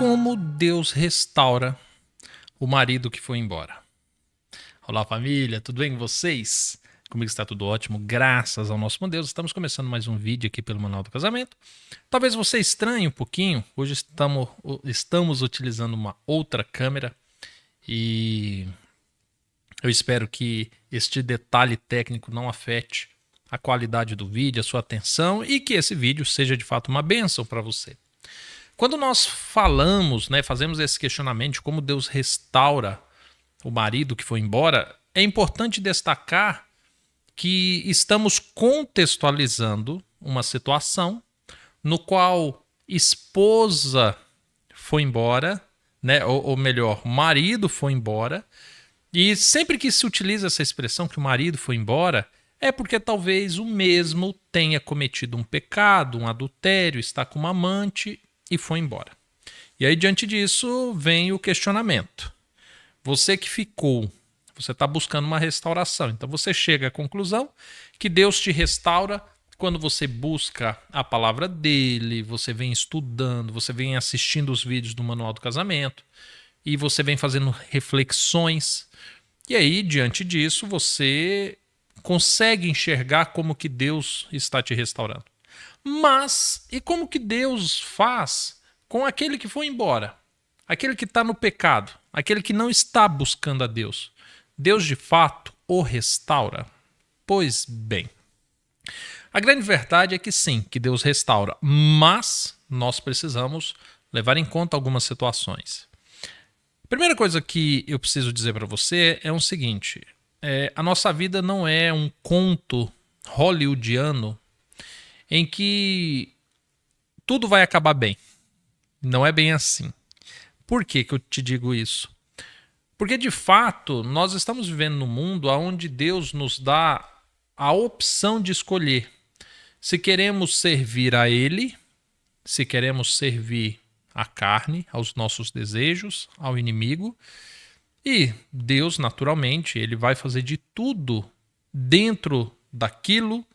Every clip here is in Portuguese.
Como Deus restaura o marido que foi embora. Olá, família, tudo bem com vocês? Comigo está tudo ótimo, graças ao nosso bom Deus. Estamos começando mais um vídeo aqui pelo Manual do Casamento. Talvez você estranhe um pouquinho, hoje estamos utilizando uma outra câmera e eu espero que este detalhe técnico não afete a qualidade do vídeo, a sua atenção e que esse vídeo seja de fato uma bênção para você. Quando nós falamos, fazemos esse questionamento de como Deus restaura o marido que foi embora, é importante destacar que estamos contextualizando uma situação no qual esposa foi embora, ou melhor, marido foi embora, e sempre que se utiliza essa expressão que o marido foi embora, é porque talvez o mesmo tenha cometido um pecado, um adultério, está com uma amante e foi embora. E aí, diante disso, vem o questionamento. Você que ficou, você está buscando uma restauração. Então, você chega à conclusão que Deus te restaura quando você busca a palavra dele, você vem estudando, você vem assistindo os vídeos do Manual do Casamento e você vem fazendo reflexões. E aí, diante disso, você consegue enxergar como que Deus está te restaurando. Mas, e como que Deus faz com aquele que foi embora? Aquele que está no pecado, aquele que não está buscando a Deus. Deus, de fato, o restaura? Pois bem, a grande verdade é que sim, que Deus restaura, mas nós precisamos levar em conta algumas situações. A primeira coisa que eu preciso dizer para você é o seguinte, a nossa vida não é um conto hollywoodiano em que tudo vai acabar bem. Não é bem assim. Por que eu te digo isso? Porque, de fato, nós estamos vivendo num mundo onde Deus nos dá a opção de escolher se queremos servir a Ele, se queremos servir à carne, aos nossos desejos, ao inimigo. E Deus, naturalmente, Ele vai fazer de tudo dentro daquilo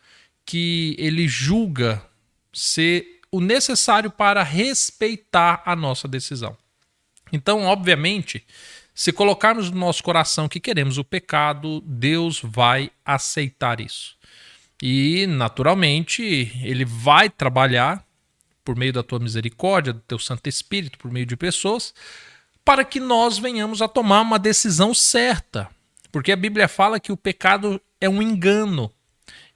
que Ele julga ser o necessário para respeitar a nossa decisão. Então, obviamente, se colocarmos no nosso coração que queremos o pecado, Deus vai aceitar isso. E, naturalmente, Ele vai trabalhar por meio da tua misericórdia, do teu Santo Espírito, por meio de pessoas, para que nós venhamos a tomar uma decisão certa. Porque a Bíblia fala que o pecado é um engano.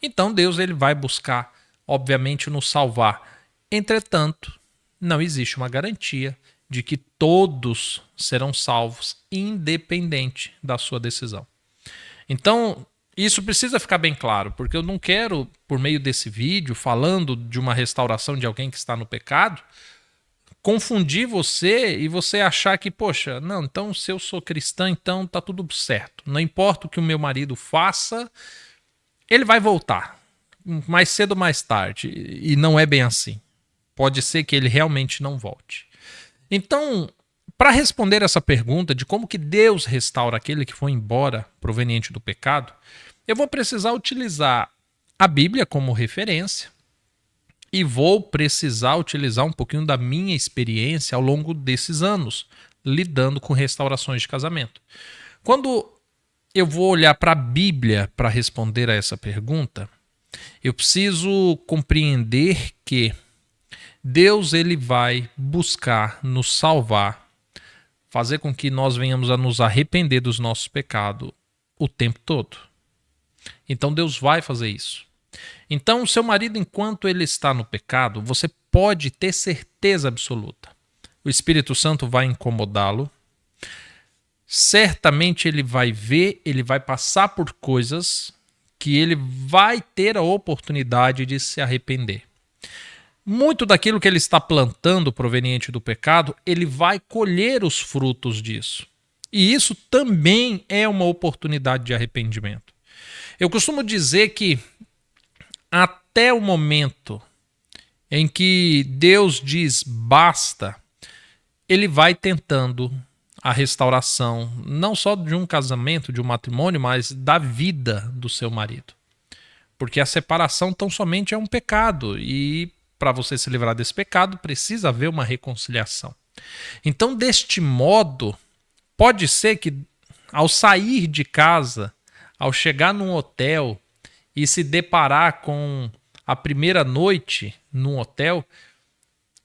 Então Deus ele vai buscar, obviamente, nos salvar. Entretanto, não existe uma garantia de que todos serão salvos, independente da sua decisão. Então, isso precisa ficar bem claro, porque eu não quero, por meio desse vídeo, falando de uma restauração de alguém que está no pecado, confundir você e você achar que, poxa, não, então se eu sou cristã, então tá tudo certo. Não importa o que o meu marido faça, ele vai voltar, mais cedo ou mais tarde, e não é bem assim. Pode ser que ele realmente não volte. Então, para responder essa pergunta de como que Deus restaura aquele que foi embora proveniente do pecado, eu vou precisar utilizar a Bíblia como referência e vou precisar utilizar um pouquinho da minha experiência ao longo desses anos, lidando com restaurações de casamento. Quando eu vou olhar para a Bíblia para responder a essa pergunta, eu preciso compreender que Deus ele vai buscar nos salvar, fazer com que nós venhamos a nos arrepender dos nossos pecados o tempo todo. Então Deus vai fazer isso. Então, o seu marido, enquanto ele está no pecado, você pode ter certeza absoluta. O Espírito Santo vai incomodá-lo. Certamente ele vai ver, ele vai passar por coisas que ele vai ter a oportunidade de se arrepender. Muito daquilo que ele está plantando proveniente do pecado, ele vai colher os frutos disso. E isso também é uma oportunidade de arrependimento. Eu costumo dizer que até o momento em que Deus diz basta, ele vai tentando a restauração, não só de um casamento, de um matrimônio, mas da vida do seu marido. Porque a separação tão somente é um pecado e para você se livrar desse pecado precisa haver uma reconciliação. Então, deste modo, pode ser que ao sair de casa, ao chegar num hotel e se deparar com a primeira noite num hotel,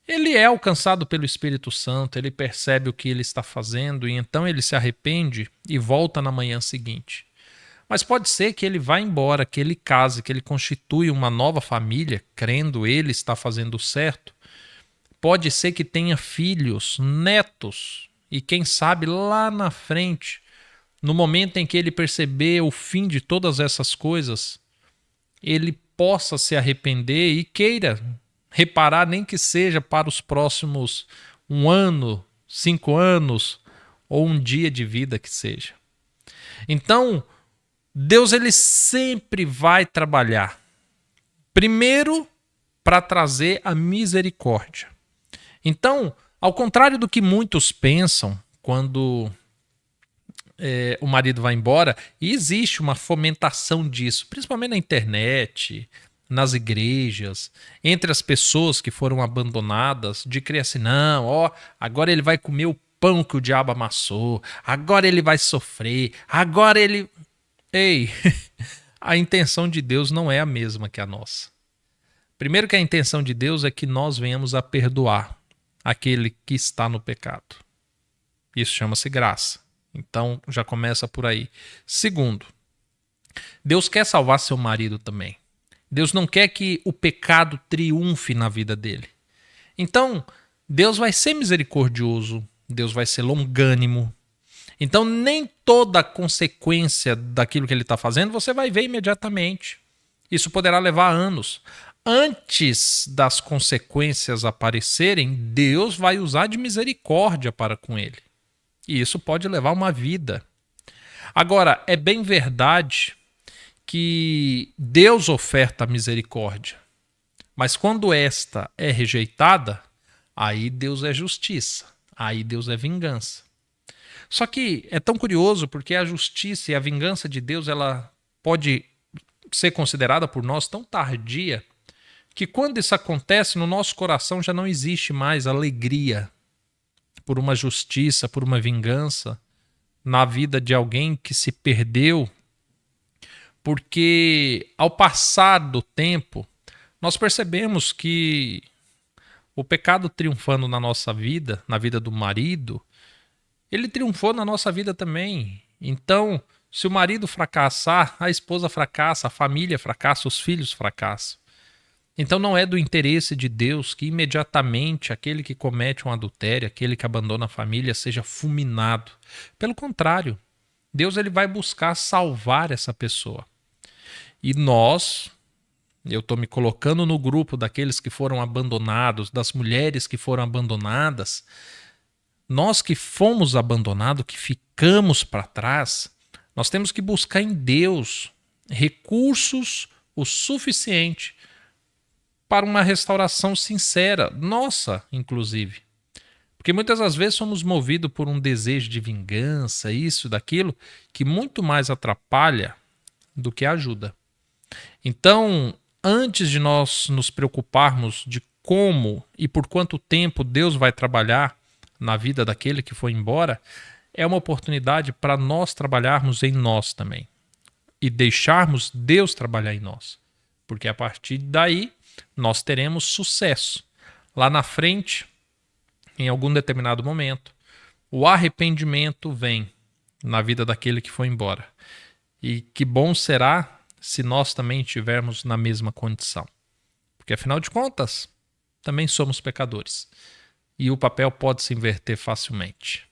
ele é alcançado pelo Espírito Santo, ele percebe o que ele está fazendo e então ele se arrepende e volta na manhã seguinte. Mas pode ser que ele vá embora, que ele case, que ele constitui uma nova família, crendo ele estar fazendo certo. Pode ser que tenha filhos, netos, e quem sabe lá na frente, no momento em que ele perceber o fim de todas essas coisas, ele possa se arrepender e queira reparar, nem que seja para os próximos 1 ano, 5 anos ou um dia de vida que seja. Então, Deus ele sempre vai trabalhar. Primeiro, para trazer a misericórdia. Então, ao contrário do que muitos pensam quando o marido vai embora, e existe uma fomentação disso, principalmente na internet, nas igrejas, entre as pessoas que foram abandonadas, de crer assim, não, ó, agora ele vai comer o pão que o diabo amassou, agora ele vai sofrer, agora ele... Ei, a intenção de Deus não é a mesma que a nossa. Primeiro que a intenção de Deus é que nós venhamos a perdoar aquele que está no pecado. Isso chama-se graça. Então já começa por aí. Segundo, Deus quer salvar seu marido também. Deus não quer que o pecado triunfe na vida dele. Então, Deus vai ser misericordioso, Deus vai ser longânimo. Então, nem toda a consequência daquilo que ele está fazendo você vai ver imediatamente. Isso poderá levar anos. Antes das consequências aparecerem, Deus vai usar de misericórdia para com ele. E isso pode levar uma vida. Agora, é bem verdade que Deus oferta misericórdia. Mas quando esta é rejeitada, aí Deus é justiça. Aí Deus é vingança. Só que é tão curioso porque a justiça e a vingança de Deus ela pode ser considerada por nós tão tardia que quando isso acontece no nosso coração já não existe mais alegria por uma justiça, por uma vingança na vida de alguém que se perdeu, porque ao passar do tempo nós percebemos que o pecado triunfando na nossa vida, na vida do marido, ele triunfou na nossa vida também. Então, se o marido fracassar, a esposa fracassa, a família fracassa, os filhos fracassam. Então não é do interesse de Deus que imediatamente aquele que comete um adultério, aquele que abandona a família, seja fulminado. Pelo contrário, Deus ele vai buscar salvar essa pessoa. E nós, eu estou me colocando no grupo daqueles que foram abandonados, das mulheres que foram abandonadas, nós que fomos abandonados, que ficamos para trás, nós temos que buscar em Deus recursos o suficiente para uma restauração sincera, nossa, inclusive. Porque muitas das vezes somos movidos por um desejo de vingança, isso, daquilo, que muito mais atrapalha do que ajuda. Então, antes de nós nos preocuparmos de como e por quanto tempo Deus vai trabalhar na vida daquele que foi embora, é uma oportunidade para nós trabalharmos em nós também. E deixarmos Deus trabalhar em nós. Porque a partir daí, nós teremos sucesso. Lá na frente, em algum determinado momento, o arrependimento vem na vida daquele que foi embora. E que bom será se nós também estivermos na mesma condição. Porque, afinal de contas, também somos pecadores. E o papel pode se inverter facilmente.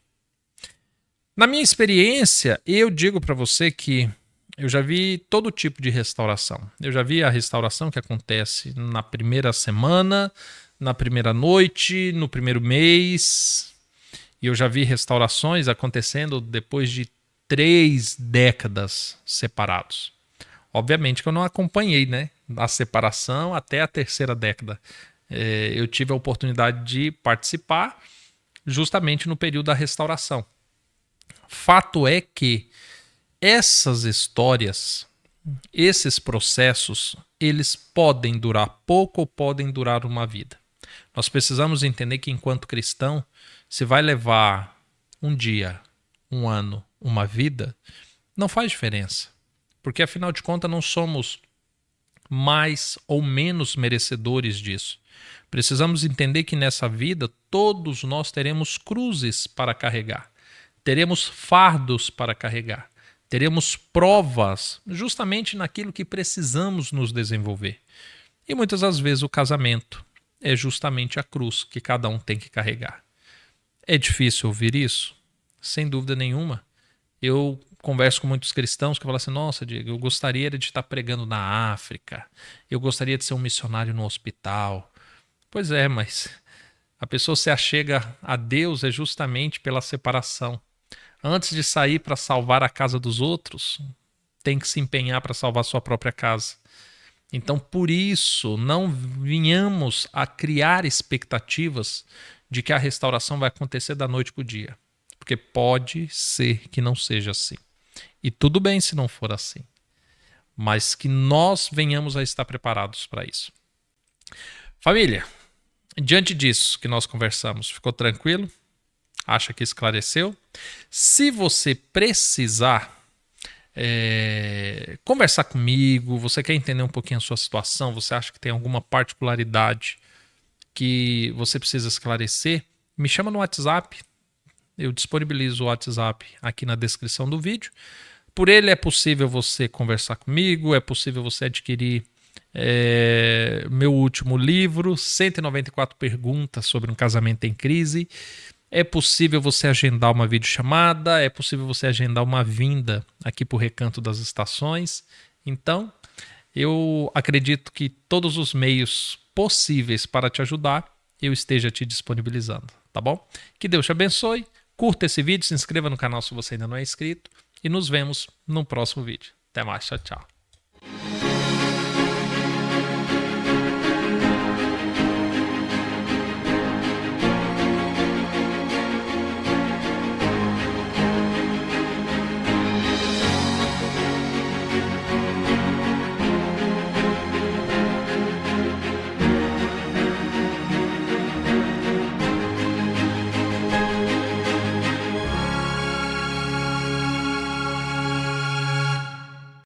Na minha experiência, eu digo para você que eu já vi todo tipo de restauração. Eu já vi a restauração que acontece na primeira semana, na primeira noite, no primeiro mês. E eu já vi restaurações acontecendo depois de 3 décadas separados. Obviamente que eu não acompanhei, né, a separação até a 3ª década. Eu tive a oportunidade de participar justamente no período da restauração. Fato é que essas histórias, esses processos, eles podem durar pouco ou podem durar uma vida. Nós precisamos entender que, enquanto cristão, Se vai levar um dia, um ano, uma vida, não faz diferença. Porque afinal de contas não somos mais ou menos merecedores disso. Precisamos entender que nessa vida todos nós teremos cruzes para carregar, teremos fardos para carregar, teremos provas justamente naquilo que precisamos nos desenvolver. E muitas das vezes o casamento é justamente a cruz que cada um tem que carregar. É difícil ouvir isso? Sem dúvida nenhuma. Eu converso com muitos cristãos que falam assim: nossa, Diego, eu gostaria de estar pregando na África, eu gostaria de ser um missionário no hospital. Pois é, mas a pessoa se achega a Deus é justamente pela separação. Antes de sair para salvar a casa dos outros, tem que se empenhar para salvar sua própria casa. Então, por isso, não venhamos a criar expectativas de que a restauração vai acontecer da noite para o dia. Porque pode ser que não seja assim. E tudo bem se não for assim. Mas que nós venhamos a estar preparados para isso. Família, diante disso que nós conversamos, ficou tranquilo? Acha que esclareceu? Se você precisar conversar comigo, você quer entender um pouquinho a sua situação, você acha que tem alguma particularidade que você precisa esclarecer, me chama no WhatsApp. Eu disponibilizo o WhatsApp aqui na descrição do vídeo. Por ele é possível você conversar comigo, é possível você adquirir meu último livro, 194 perguntas sobre um casamento em crise. É possível você agendar uma videochamada, é possível você agendar uma vinda aqui para o Recanto das Estações. Então, eu acredito que todos os meios possíveis para te ajudar, eu esteja te disponibilizando, tá bom? Que Deus te abençoe, curta esse vídeo, se inscreva no canal se você ainda não é inscrito e nos vemos no próximo vídeo. Até mais, tchau, tchau.